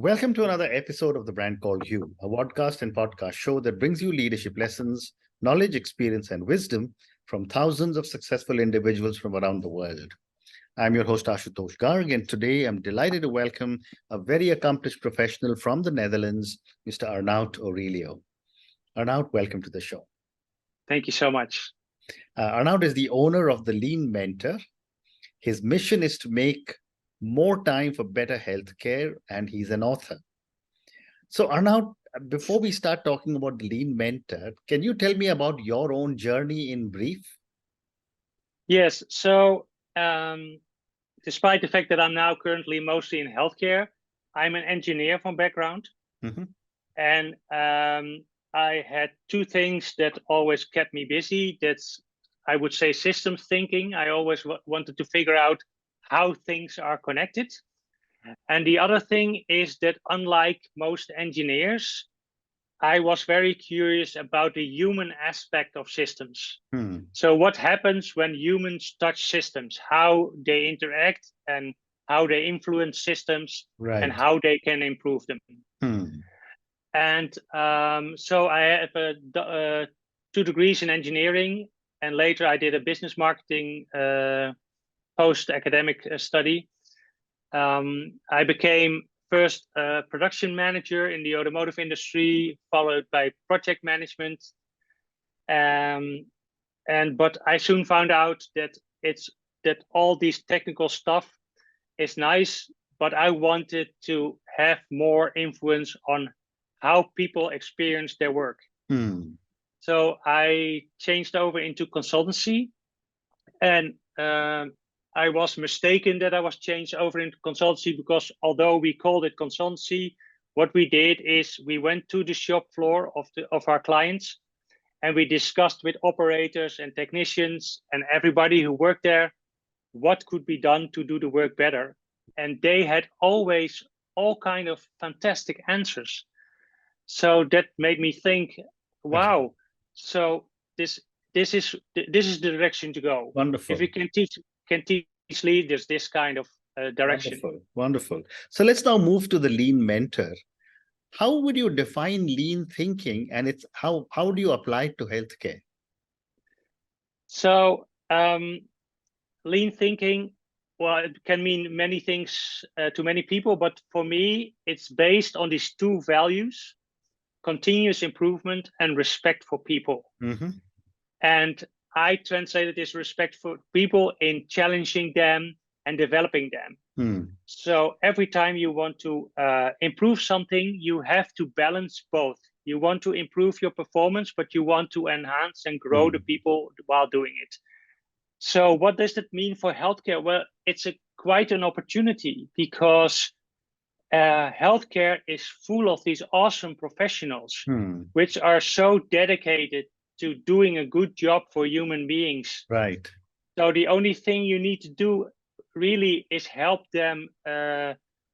Welcome to another episode of The Brand Called You, a podcast and podcast show that brings you leadership lessons, knowledge, experience, and wisdom from thousands of successful individuals from around the world. I'm your host, Ashutosh Garg, and today I'm delighted to welcome a very accomplished professional from the Netherlands, Mr. Arnout Orelio. Arnout, welcome to the show. Thank you so much. Arnout is the owner of the Lean Mentor. His mission is to make more time for better healthcare, and he's an author. So, Arnout, before we start talking about the Lean Mentor, can you tell me about your own journey in brief? Yes. So, despite the fact that I'm now currently mostly in healthcare, I'm an engineer from background. Mm-hmm. And I had two things that always kept me busy. That's, I would say, systems thinking. I always wanted to figure out how things are connected. And the other thing is that unlike most engineers, I was very curious about the human aspect of systems. So what happens when humans touch systems, how they interact and how they influence systems, Right. and how they can improve them. And so I have 2 degrees in engineering, and later I did a business marketing post-academic study. I became first production manager in the automotive industry, followed by project management. But I soon found out that all these technical stuff is nice, but I wanted to have more influence on how people experience their work. So I changed over into consultancy, and I was mistaken that I was changed over into consultancy, because although we called it consultancy, what we did is we went to the shop floor of our clients, and we discussed with operators and technicians and everybody who worked there what could be done to do the work better. And they had always all kind of fantastic answers. So that made me think, wow, so this is the direction to go. Wonderful. If we can teach leaders this kind of direction. Wonderful. So let's now move to the Lean Mentor. How would you define lean thinking, and how do you apply it to healthcare? So lean thinking, well, it can mean many things to many people, but for me, it's based on these 2 values: continuous improvement and respect for people. And I translated this respect for people in challenging them and developing them. So every time you want to improve something, you have to balance both. You want to improve your performance, but you want to enhance and grow the people while doing it. So what does that mean for healthcare? Well, it's quite an opportunity, because healthcare is full of these awesome professionals, which are so dedicated to doing a good job for human beings. Right. So the only thing you need to do really is help them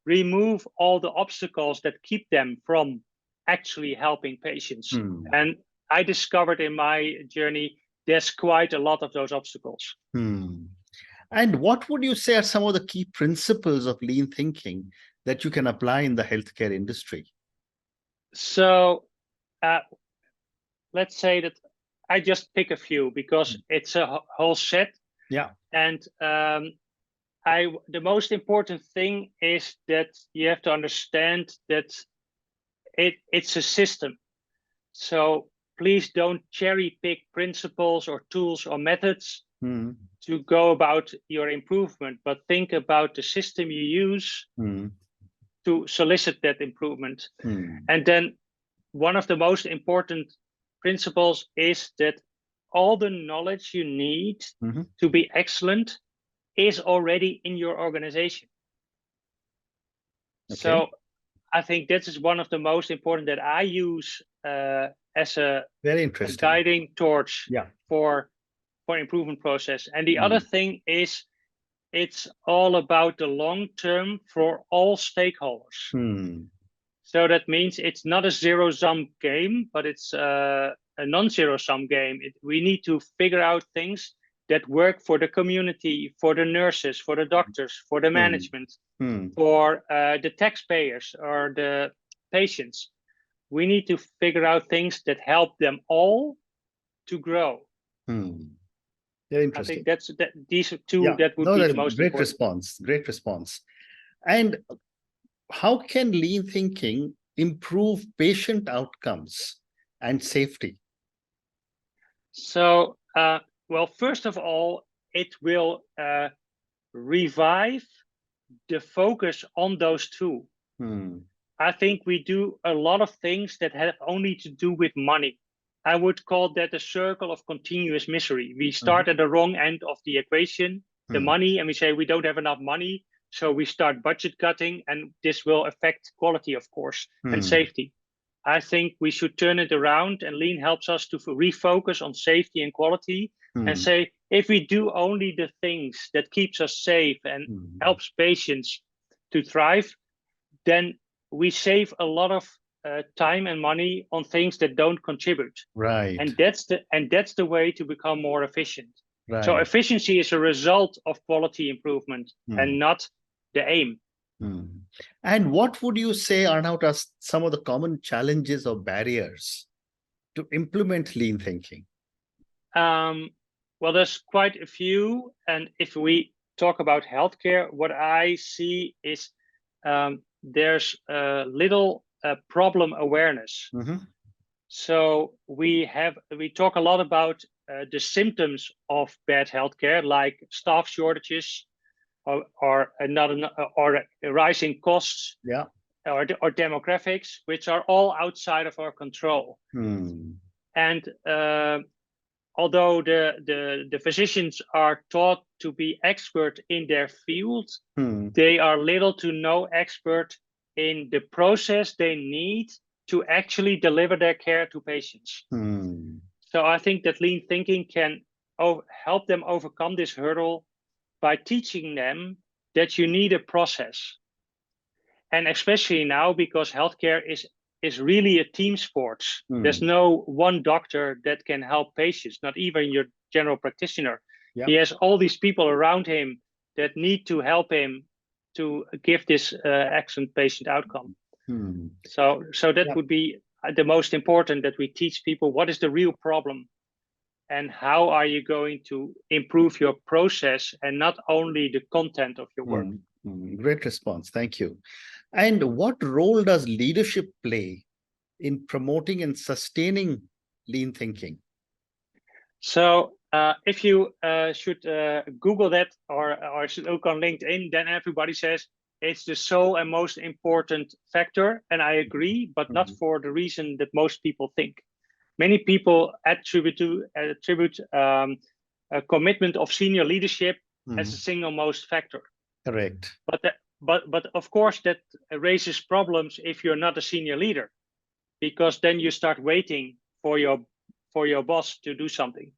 remove all the obstacles that keep them from actually helping patients. And I discovered in my journey, there's quite a lot of those obstacles. And what would you say are some of the key principles of lean thinking that you can apply in the healthcare industry? So let's say that I just pick a few, because it's a whole set. Yeah. And the most important thing is that you have to understand that it's a system. So please don't cherry pick principles or tools or methods to go about your improvement, but think about the system you use to solicit that improvement. And then one of the most important principles is that all the knowledge you need to be excellent is already in your organization. Okay. So I think this is one of the most important that I use as a very interesting guiding torch for improvement process. And the other thing is, it's all about the long term for all stakeholders. So that means it's not a zero-sum game, but it's a non-zero-sum game. We need to figure out things that work for the community, for the nurses, for the doctors, for the management, for the taxpayers or the patients. We need to figure out things that help them all to grow. Very interesting. I think these two that would be the most great important. response. Great response. And how can lean thinking improve patient outcomes and safety? So, well, first of all, it will revive the focus on those two. I think we do a lot of things that have only to do with money. I would call that a circle of continuous misery. We start at the wrong end of the equation, the money, and we say we don't have enough money. So we start budget cutting, and this will affect quality, of course, and safety. I think we should turn it around, and Lean helps us to refocus on safety and quality and say, if we do only the things that keeps us safe and helps patients to thrive, then we save a lot of time and money on things that don't contribute. Right. And that's the way to become more efficient. Right. So efficiency is a result of quality improvement and not the aim. And what would you say, Arnout, are some of the common challenges or barriers to implement lean thinking? Well, there's quite a few. And if we talk about healthcare, what I see is there's little problem awareness. So we talk a lot about the symptoms of bad healthcare, like staff shortages, or rising costs, or demographics, which are all outside of our control. And although the physicians are taught to be expert in their field, they are little to no expert in the process they need to actually deliver their care to patients. So I think that lean thinking can help them overcome this hurdle by teaching them that you need a process. And especially now, because healthcare is really a team sport. There's no one doctor that can help patients, not even your general practitioner. He has all these people around him that need to help him to give this excellent patient outcome. So that would be the most important, that we teach people what is the real problem and how are you going to improve your process and not only the content of your work. Great response. Thank you. And what role does leadership play in promoting and sustaining lean thinking? So if you should Google that or should look on LinkedIn, then everybody says it's the sole and most important factor. And I agree, but not for the reason that most people think. Many people attribute a commitment of senior leadership as the single most factor. Correct. But of course that raises problems if you're not a senior leader, because then you start waiting for your boss to do something.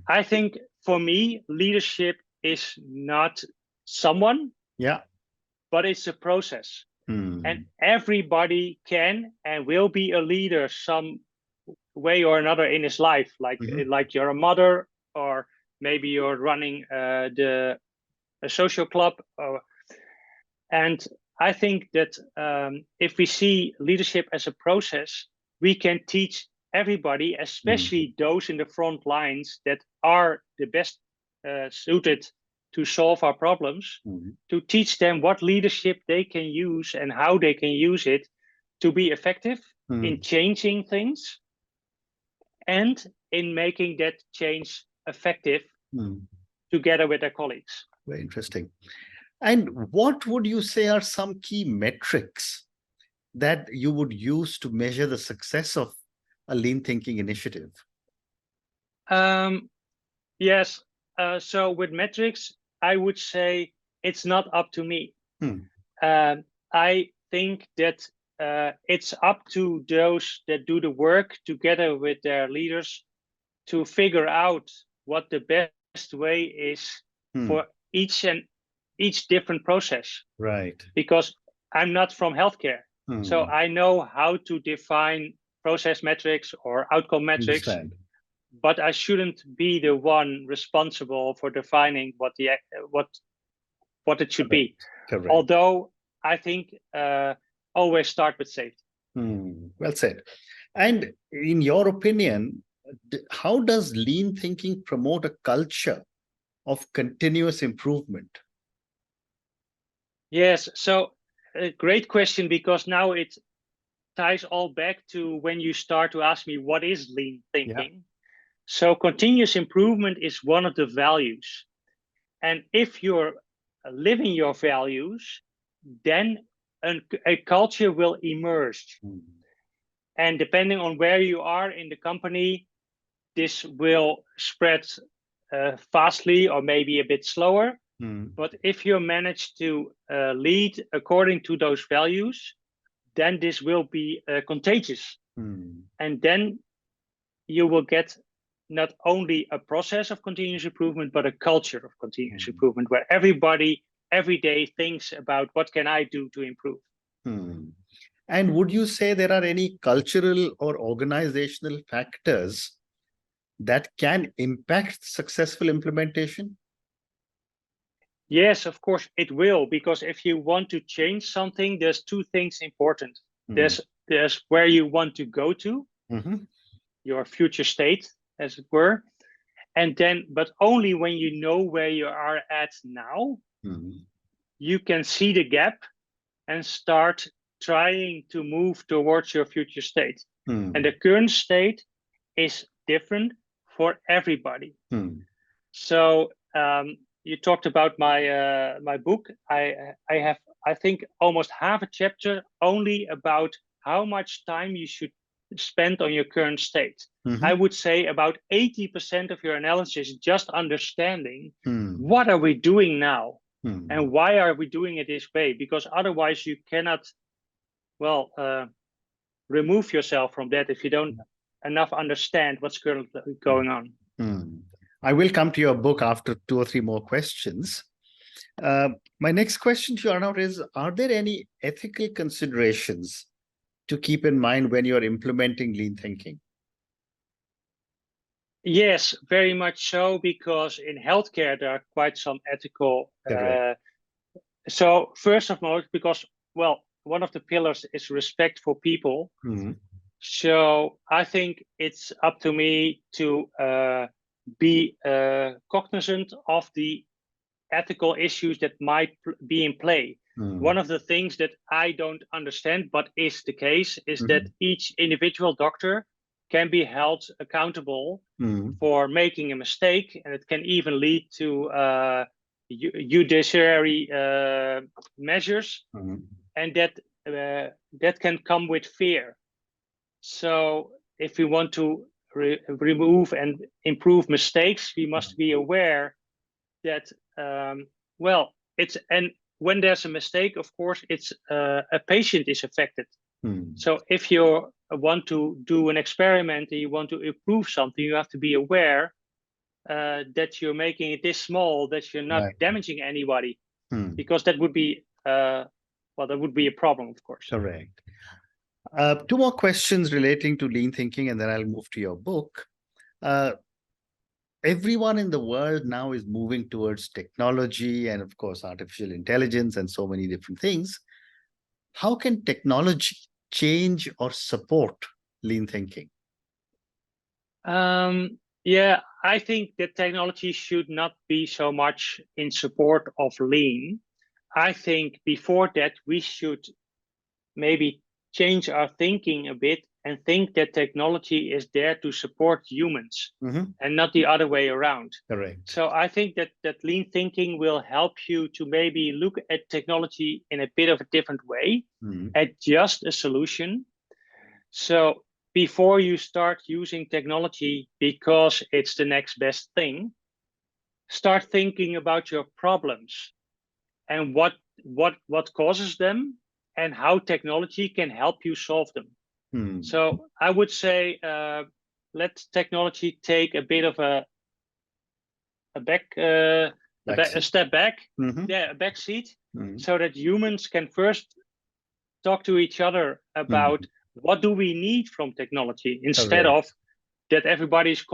I think for me, leadership is not someone, but it's a process. And everybody can and will be a leader some way or another in his life, like you're a mother, or maybe you're running a social club. And I think that if we see leadership as a process, we can teach everybody, especially those in the front lines that are the best suited to solve our problems, to teach them what leadership they can use and how they can use it to be effective in changing things and in making that change effective together with their colleagues. Very interesting. And what would you say are some key metrics that you would use to measure the success of a lean thinking initiative? Yes. So with metrics, I would say it's not up to me. I think that it's up to those that do the work together with their leaders to figure out what the best way is for each different process. Right. Because I'm not from healthcare. So I know how to define process metrics or outcome metrics. but I shouldn't be the one responsible for defining what it should be. Correct. Although I think always start with safety. Well said. And in your opinion, how does lean thinking promote a culture of continuous improvement? Yes, so a great question, because now it ties all back to when you start to ask me what is lean thinking. Yeah. So continuous improvement is one of the values. And if you're living your values, then a culture will emerge. And depending on where you are in the company, this will spread fastly or maybe a bit slower. But if you manage to lead according to those values, then this will be contagious. And then you will get not only a process of continuous improvement, but a culture of continuous improvement, where everybody every day thinks about what can I do to improve. And would you say there are any cultural or organizational factors that can impact successful implementation? Yes, of course it will, because if you want to change something, there's two things important. There's where you want to go to, your future state, as it were. And then, but only when you know where you are at now, you can see the gap and start trying to move towards your future state. And the current state is different for everybody. So you talked about my my book. I have, I think, almost half a chapter only about how much time you should spend on your current state. I would say about 80% of your analysis is just understanding what are we doing now and why are we doing it this way, because otherwise you cannot, well, remove yourself from that if you don't enough understand what's currently going on. I will come to your book after 2 or 3 more questions. My next question to you, Arnout, is, are there any ethical considerations to keep in mind when you're implementing lean thinking? Yes, very much so, because in healthcare there are quite some ethical. So first of all, because, well, one of the pillars is respect for people. So I think it's up to me to be cognizant of the ethical issues that might be in play. One of the things that I don't understand, but is the case, is that each individual doctor can be held accountable for making a mistake, and it can even lead to judiciary measures, and that can come with fear. So if we want to remove and improve mistakes, we must be aware that, well, it's, and when there's a mistake, of course, it's a patient is affected. So if you want to do an experiment and you want to improve something, you have to be aware that you're making it this small, that you're not damaging anybody, because that would be, well, that would be a problem, of course. Correct. 2 more questions relating to lean thinking, and then I'll move to your book. Everyone in the world now is moving towards technology and, of course, artificial intelligence and so many different things. How can technology change or support lean thinking? Yeah, I think that technology should not be so much in support of lean. I think before that, we should maybe change our thinking a bit and think that technology is there to support humans and not the other way around. Correct. So I think that lean thinking will help you to maybe look at technology in a bit of a different way, adjust a solution. So before you start using technology because it's the next best thing, start thinking about your problems and what causes them and how technology can help you solve them. So I would say let technology take a bit of a step back, a back seat, so that humans can first talk to each other about what do we need from technology instead of that everybody's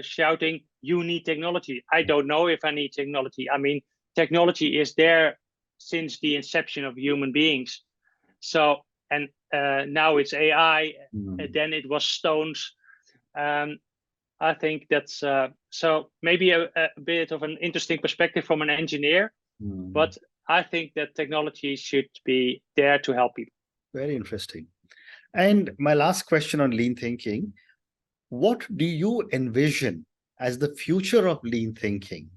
shouting, you need technology. I don't know if I need technology. I mean, technology is there since the inception of human beings. So, and now it's AI, and then it was stones. I think that's so maybe a bit of an interesting perspective from an engineer, but I think that technology should be there to help people. Very interesting. And my last question on lean thinking, what do you envision as the future of lean thinking?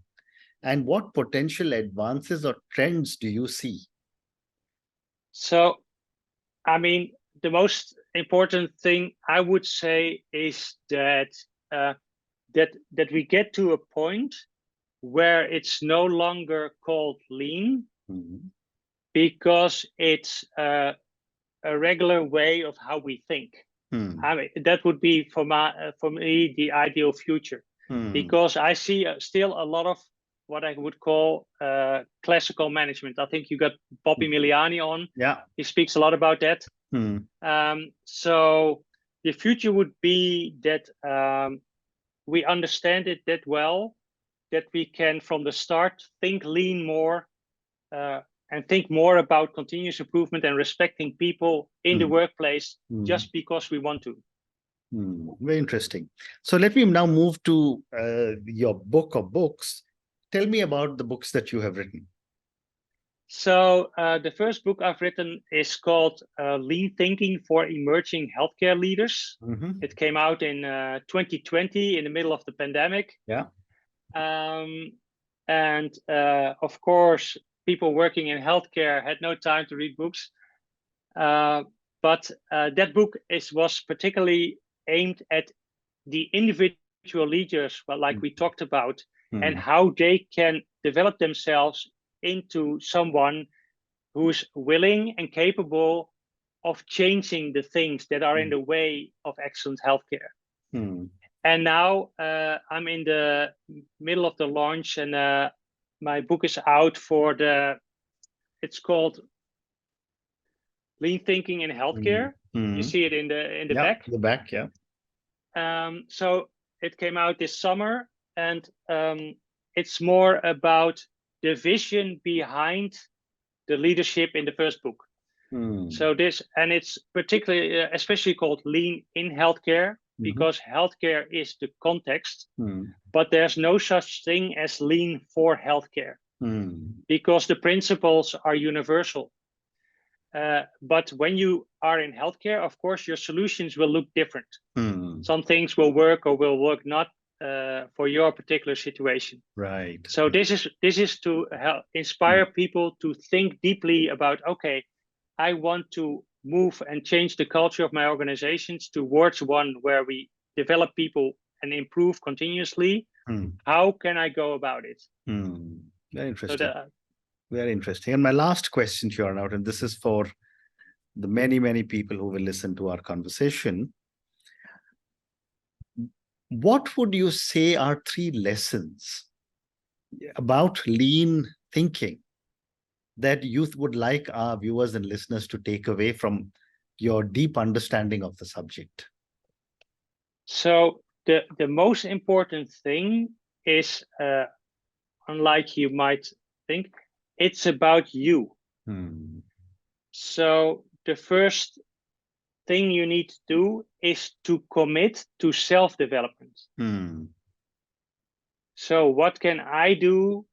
And what potential advances or trends do you see? So, I mean, the most important thing I would say is that that we get to a point where it's no longer called lean, because it's a regular way of how we think. I mean, that would be for me the ideal future, because I see still a lot of what I would call classical management. I think you got Bobby Miliani on. Yeah, he speaks a lot about that. So the future would be that we understand it that well, that we can from the start think lean more, and think more about continuous improvement and respecting people in the workplace just because we want to. Very interesting. So let me now move to your book of books. Tell me about the books that you have written. So the first book I've written is called Lean Thinking for Emerging Healthcare Leaders. It came out in 2020 in the middle of the pandemic. Yeah. And of course, people working in healthcare had no time to read books. But that book was particularly aimed at the individual leaders, like we talked about, and how they can develop themselves into someone who's willing and capable of changing the things that are in the way of excellent healthcare. And now I'm in the middle of the launch, and my book is out it's called Lean Thinking in Healthcare. You see it in the back. The back, yeah. So it came out this summer, and it's more about the vision behind the leadership in the first book. So it's particularly, especially called Lean in Healthcare, because healthcare is the context, but there's no such thing as lean for healthcare, because the principles are universal. But when you are in healthcare, of course, your solutions will look different. Some things will work or will work not for your particular situation. Right. So this is to help inspire people to think deeply about, okay, I want to move and change the culture of my organizations towards one where we develop people and improve continuously. How can I go about it? Very interesting. Very interesting. And my last question to you, Arnout, and this is for the many, many people who will listen to our conversation. What would you say are 3 lessons about lean thinking that youth would like our viewers and listeners to take away from your deep understanding of the subject? So the most important thing is, unlike you might think, it's about you. So the first thing you need to do is to commit to self-development. So what can I do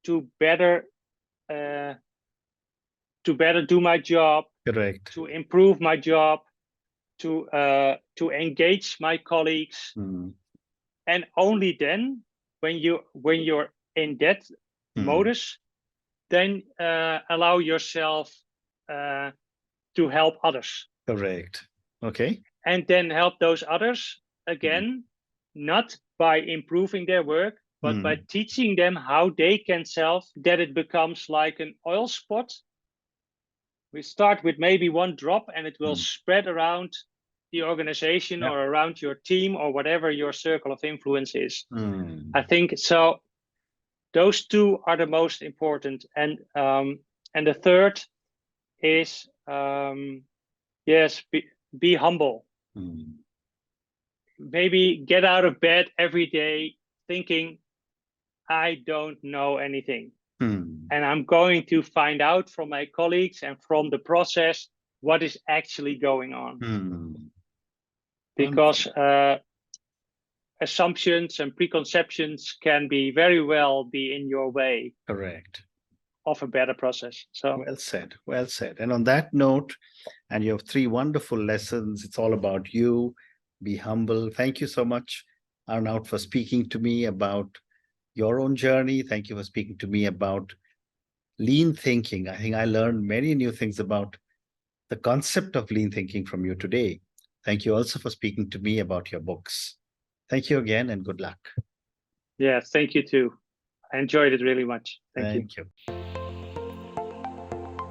to better do my job? Correct. To improve my job, to engage my colleagues, and only then, when you're in that modus, then allow yourself to help others. Correct. Okay. And then help those others again, not by improving their work, but by teaching them how they can that it becomes like an oil spot. We start with maybe 1 drop, and it will spread around the organization or around your team or whatever your circle of influence is. I think so. Those 2 are the most important, and the third is be humble. maybe get out of bed every day thinking, I don't know anything. Hmm. And I'm going to find out from my colleagues and from the process what is actually going on. Hmm. Because assumptions and preconceptions can be very well be in your way Correct. of a better process. So Well said. Well said. And on that note, and you have 3 wonderful lessons. It's all about you. Be humble. Thank you so much, Arnout, for speaking to me about your own journey. Thank you for speaking to me about lean thinking. I think I learned many new things about the concept of lean thinking from you today. Thank you also for speaking to me about your books. Thank you again and good luck. yeah, thank you too. I enjoyed it really much. Thank you.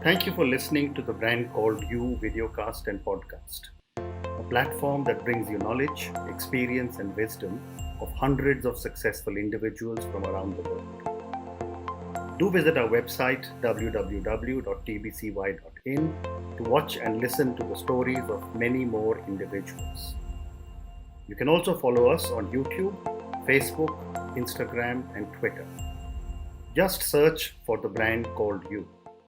Thank you for listening to the Brand Called You videocast and podcast, a platform that brings you knowledge, experience, and wisdom of hundreds of successful individuals from around the world. Do visit our website www.tbcy.in to watch and listen to the stories of many more individuals. You can also follow us on YouTube, Facebook, Instagram, and Twitter. Just search for the Brand Called You.